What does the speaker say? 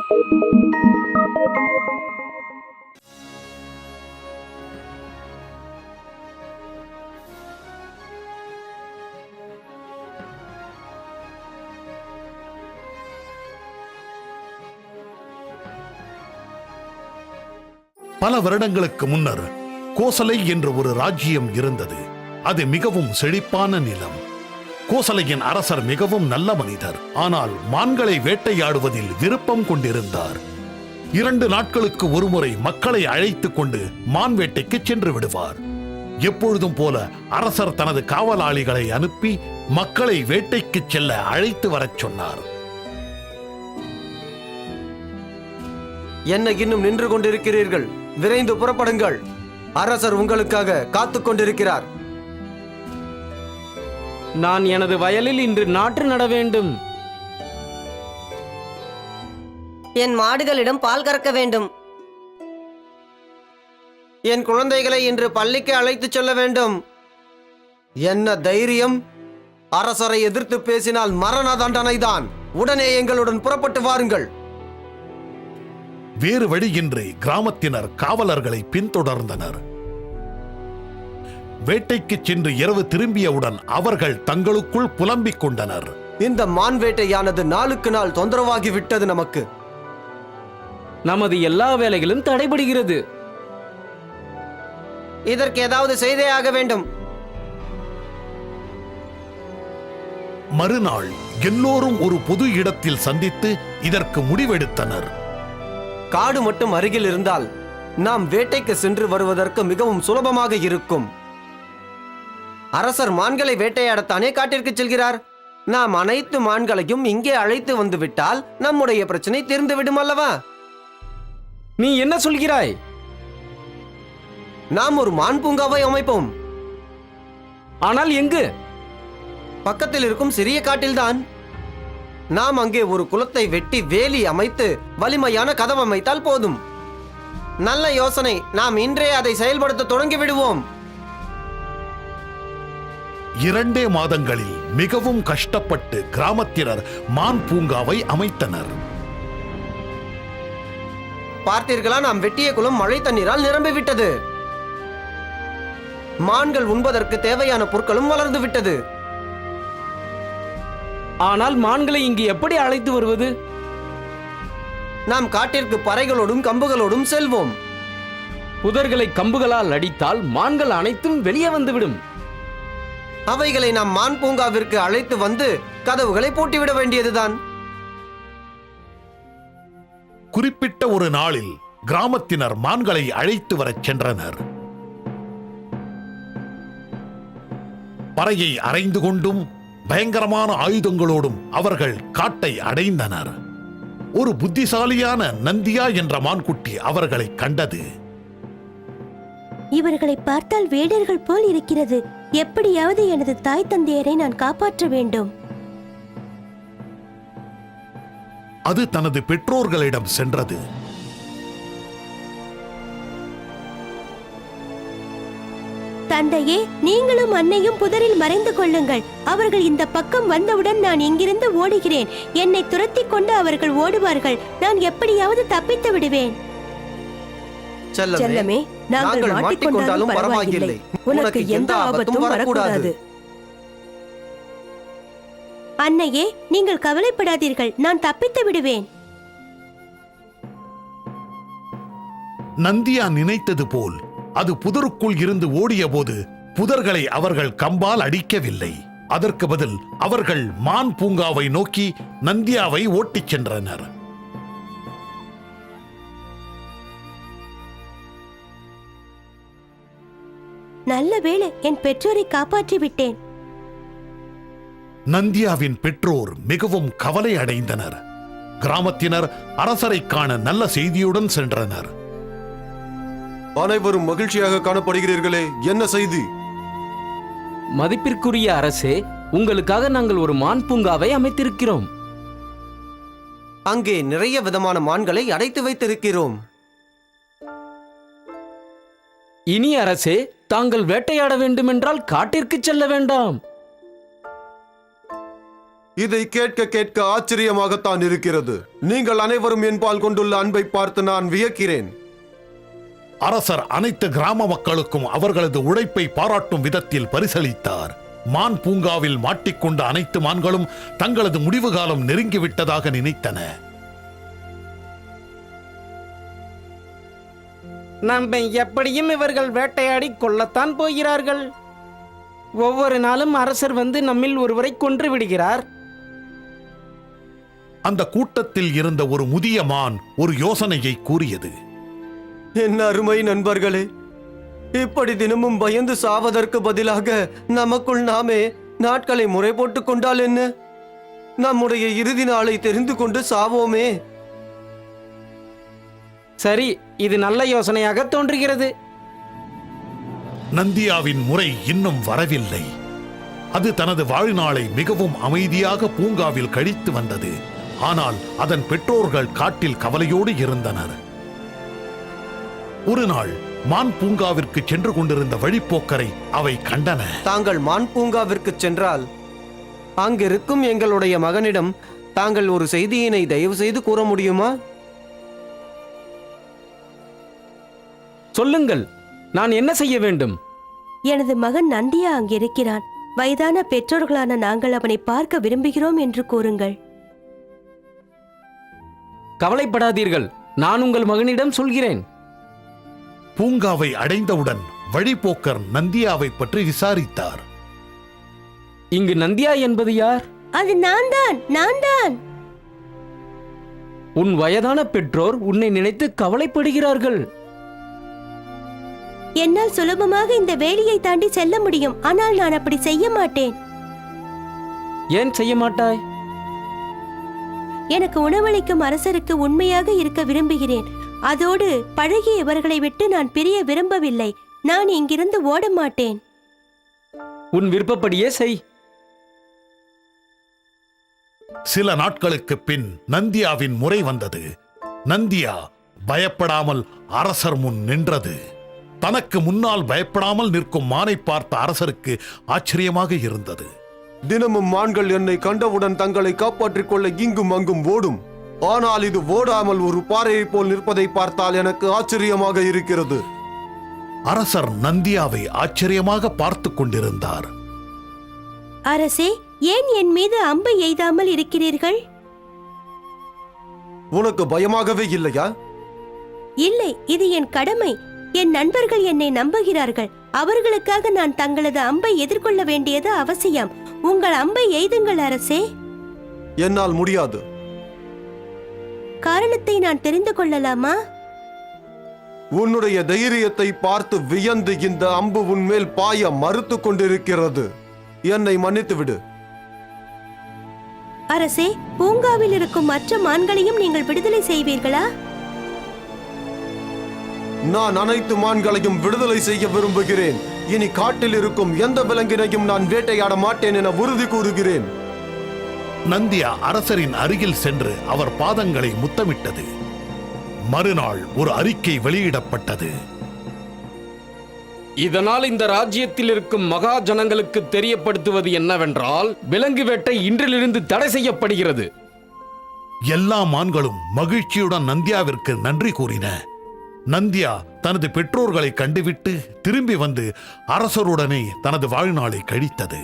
பல வருடங்களுக்கு முன்னர் கோசலை என்ற ஒரு ராஜ்யம் இருந்தது. அது மிகவும் செழிப்பான நிலம். கோசலையின் அரசர் மிகவும் நல்ல மனிதர். ஆனால் மான்களை வேட்டையாடுவதில் விருப்பம் கொண்டிருந்தார். 2 நாட்களுக்கு ஒருமுறை மக்களை அழைத்துக் கொண்டு மான் வேட்டைக்கு சென்று விடுவார். எப்பொழுதும் போல அரசர் தனது காவலாளிகளை அனுப்பி மக்களை வேட்டைக்கு செல்ல அழைத்து வரச் சொன்னார். என்ன இன்னும் நின்று கொண்டிருக்கிறீர்கள்? விரைந்து புறப்படுங்கள். அரசர் உங்களுக்காக காத்துக் கொண்டிருக்கிறார். நான் எனது வயலில் இன்று நாற்று நட வேண்டும். என் மாடுகளிடம் பால் கறக்க வேண்டும். என் குழந்தைகளை இன்று பள்ளிக்கு அழைத்துச் செல்ல வேண்டும். என்ன தைரியம்! அரசரை எதிர்த்து பேசினால் மரண தண்டனைதான். உடனே எங்களுடன் புறப்பட்டு வாருங்கள். வேறு வழியின்றி கிராமத்தினர் காவலர்களை பின்தொடர்ந்தனர். வேட்டைக்கு சென்று இரவு திரும்பியவுடன் அவர்கள் தங்களுக்குள் புலம்பிக் கொண்டனர். இந்த மான் வேட்டையானது நாளுக்கு நாள் தொந்தரவாகி விட்டது. நமது எல்லா வேலைகளும் தடைபடுகிறது. இதற்கு ஏதாவது செய்தே ஆக வேண்டும். மறுநாள் எல்லோரும் ஒரு பொது இடத்தில் சந்தித்து இதற்கு முடிவெடுத்தனர். காடு மட்டும் அருகில் இருந்தால் நாம் வேட்டைக்கு சென்று வருவதற்கு மிகவும் சுலபமாக இருக்கும். அரசர் மான்களை வேட்டையாடத்தானே காட்டிற்கு செல்கிறார். நாம் அனைத்து மான்களையும் இங்கே அழைத்து வந்து விட்டால் நம்முடைய பிரச்சனை தீர்ந்துவிடும் அல்லவா? நீ என்ன சொல்கிறாய்? நாம் ஒரு மான் பூங்காவை அமைப்போம். ஆனால் எங்கு? பக்கத்தில் இருக்கும் சிறிய காட்டில்தான். நாம் அங்கே ஒரு குளத்தை வெட்டி வேலி அமைத்து வலிமையான கதவு அமைத்தால் போதும். நல்ல யோசனை. நாம் இன்றே அதை செயல்படுத்த தொடங்கி விடுவோம். 2 மாதங்களில் மிகவும் கஷ்டப்பட்டு கிராமத்தினர் மான் பூங்காவை அமைத்தனர். பார்த்தீர்களா, நாம் வெட்டிய குளம் மழை தண்ணீரால் நிரம்பிவிட்டது. மான்கள் உண்பதற்கு தேவையான பொருட்களும் வளர்ந்து விட்டது. ஆனால் மான்களை இங்கு எப்படி அழைத்து வருவது? நாம் காட்டிற்கு பறைகளோடும் கம்புகளோடும் செல்வோம். புதர்களை கம்புகளால் அடித்தால் மான்கள் அனைத்தும் வெளியே வந்துவிடும். அவைகளை நாம் மான் பூங்காவிற்கு அழைத்து வந்து கதவுகளை பூட்டிவிட வேண்டியதுதான். குறிப்பிட்ட ஒரு நாளில் கிராமத்தினர் மான்களை அழைத்து வரச் சென்றனர். பறையை அறைந்து கொண்டும் பயங்கரமான ஆயுதங்களோடும் அவர்கள் காட்டை அடைந்தனர். ஒரு புத்திசாலியான நந்தியா என்ற மான்குட்டி அவர்களை கண்டது. இவர்களை பார்த்தால் வேடர்கள் போல் இருக்கிறது. எப்படியாவது எனது தாய் தந்தையரை நான் காப்பாற்ற வேண்டும். அது தனது பெற்றோர்களிடம் சென்றது. தந்தையே, நீங்களும் அன்னையும் புதரில் மறைந்து கொள்ளுங்கள். அவர்கள் இந்த பக்கம் வந்தவுடன் நான் இங்கிருந்து ஓடுகிறேன். என்னை துரத்தி கொண்டு அவர்கள் ஓடுவார்கள். நான் எப்படியாவது தப்பித்து விடுவேன். செல்லமே, நாங்கள் மாட்டிக்கொண்டாலும் பரவாயில்லை. உனக்கு எந்த ஆபத்தும் வரக்கூடாது. அன்னையே, நீங்கள் கவலைப்படாதீர்கள். நான் தப்பித்து விடுவேன். நந்தியா நினைத்தது போல் அது புதருக்குள் இருந்து ஓடிய போது புதர்களை அவர்கள் கம்பால் அடிக்கவில்லை. அதற்கு பதில் அவர்கள் மான் பூங்காவை நோக்கி நந்தியாவை ஓட்டிச் சென்றனர். நல்ல வேளை, என் பெற்றோரை காப்பாற்றி விட்டேன். நந்தியாவின் பெற்றோர் மிகவும் கவலை அடைந்தனர். கிராமத்தினர் அரசரை காண நல்ல செய்தியுடன் சென்றனர். அனைவரும் மகிழ்ச்சியாக காணப்படுகிறீர்களே, என்ன செய்தி? மதிப்பிற்குரிய அரசே, உங்களுக்காக நாங்கள் ஒரு மான் பூங்காவை அமைத்திருக்கிறோம். அங்கே நிறைய விதமான மான்களை அடைத்து வைத்திருக்கிறோம். இனி அரசே, தாங்கள் வேட்டையாட வேண்டுமென்றால் காட்டிற்கு செல்ல வேண்டாம். இதை கேட்க கேட்க ஆச்சரியமாகத்தான் இருக்கிறது. நீங்கள் அனைவரும் என்பால் கொண்டுள்ள அன்பை பார்த்து நான் வியக்கிறேன். அரசர் அனைத்து கிராம மக்களுக்கும் அவர்களது உழைப்பை பாராட்டும் விதத்தில் பரிசளித்தார். மான் பூங்காவில் மாட்டிக்கொண்ட அனைத்து மான்களும் தங்களது முடிவு காலம் நெருங்கிவிட்டதாக நினைத்தன. நம்மை எப்படியும் இவர்கள் வேட்டையாடி கொல்லத்தான் போகிறார்கள். ஒவ்வொரு நாளும் அரசர் வந்து நம்மில் ஒருவரை கொன்று விடுகிறார். அந்த கூட்டத்தில் இருந்த ஒரு முதிய மான் ஒரு யோசனையை கூறியது. என் அருமை நண்பர்களே, இப்படி தினமும் பயந்து சாவதற்கு பதிலாக நமக்குள் நாமே நாட்களை முறை போட்டுக் கொண்டால் என்ன? நம்முடைய இறுதி நாளை தெரிந்து கொண்டு சாவோமே. சரி, இது நல்ல யோசனையாக தோன்றுகிறது. நந்தியாவின் முறை இன்னும் வரவில்லை. அது தனது வாழ்நாளை மிகவும் அமைதியாக பூங்காவில் கழித்து வந்தது. ஆனால் அதன் பெற்றோர்கள் காட்டில் கவலையோடு இருந்தனர். ஒரு நாள் மான் பூங்காவிற்கு சென்று கொண்டிருந்த வழிப்போக்கரை அவை கண்டன. தாங்கள் மான் பூங்காவிற்கு சென்றால் அங்கிருக்கும் எங்களுடைய மகனிடம் தாங்கள் ஒரு செய்தியினை தயவு செய்து கூற முடியுமா? சொல்லுங்கள், நான் என்ன செய்ய வேண்டும்? எனது மகன் நந்தியா அங்கிருக்கிறான். வயதான பெற்றோர்களான நாங்கள் அவனை பார்க்க விரும்புகிறோம் என்று கூறுங்கள். கவலைப்படாதீர்கள், நான் உங்கள் மகனிடம் சொல்கிறேன். பூங்காவை அடைந்தவுடன் வழிப்போக்கர் நந்தியாவை பற்றி விசாரித்தார். இங்கு நந்தியா என்பது யார்? அது நான் தான். உன் வயதான பெற்றோர் உன்னை நினைத்து கவலைப்படுகிறார்கள். என்னால் சுலபமாக இந்த வேலியை தாண்டி செல்ல முடியும். ஆனால் நான் அப்படி செய்ய மாட்டேன். ஏன் செய்ய மாட்டாய்? எனக்கு உணவளிக்கும் அரசருக்கு உண்மையாக இருக்க விரும்புகிறேன். அதோடு பழகிய இவர்களை விட்டு நான் பிரிய விரும்பவில்லை. நான் இங்கிருந்து ஓட மாட்டேன். உன் விருப்பப்படியே செய். சில நாட்களுக்கு பின் நந்தியாவின் முறை வந்தது. நந்தியா பயப்படாமல் அரசர் முன் நின்றது. தனக்கு முன்னால் பயப்படாமல் நிற்கும் மானை பார்த்த அரசருக்கு ஆச்சரியமாக இருந்தது. தினமும் மான்கள் என்னை கண்டவுடன் தங்களை காப்பாற்றிக் கொள்ள இங்கும் அங்கும் ஓடும். ஆனால் இது ஓடாமல் ஒரு பாறையை போல் நிற்பதை பார்த்தால் எனக்கு ஆச்சரியமாக இருக்கிறது. அரசர் நந்தியாவை ஆச்சரியமாக பார்த்து கொண்டிருந்தார். அரசே, ஏன் என் மீது அம்பை எய்தாமல் இருக்கிறீர்கள்? உனக்கு பயமாகவே இல்லையா? இல்லை, இது என் கடமை. என் நண்பர்கள் என்னை நம்புகிறார்கள். அவர்களுக்காக நான் தங்களது அம்பை எதிர்கொள்ள வேண்டியது அவசியம். உங்கள் அம்பை எய்துங்கள் அரசே. என்னால் முடியாது. காரணத்தை நான் தெரிந்து கொள்ளலாமா? உன்னுடைய தைரியத்தை பார்த்து வியந்து இந்த அம்பு உன்மேல் பாய மறுத்து கொண்டிருக்கிறது. என்னை மன்னித்து விடு. அரசே, பூங்காவில் இருக்கும் மற்ற மான்களையும் நீங்கள் விடுதலை செய்வீர்களா? நான் அனைத்து மான்களையும் விடுதலை செய்ய விரும்புகிறேன். இனி காட்டில் இருக்கும் எந்த விலங்கினையும் நான் வேட்டையாட மாட்டேன் என உறுதி கூறுகிறேன். நந்தியா அரசரின் அருகில் சென்று அவர் பாதங்களை முத்தமிட்டது. மறுநாள் ஒரு அறிக்கை வெளியிடப்பட்டது. இதனால் இந்த ராஜ்யத்தில் இருக்கும் மகா ஜனங்களுக்கு தெரியப்படுத்துவது என்னவென்றால், விலங்கு வேட்டை இன்றிலிருந்து தடை செய்யப்படுகிறது. எல்லா மான்களும் மகிழ்ச்சியுடன் நந்தியாவிற்கு நன்றி கூறின. நந்தியா தனது பெற்றோர்களை கண்டுவிட்டு திரும்பி வந்து அரசருடனே தனது வாழ்நாளை கழித்தது.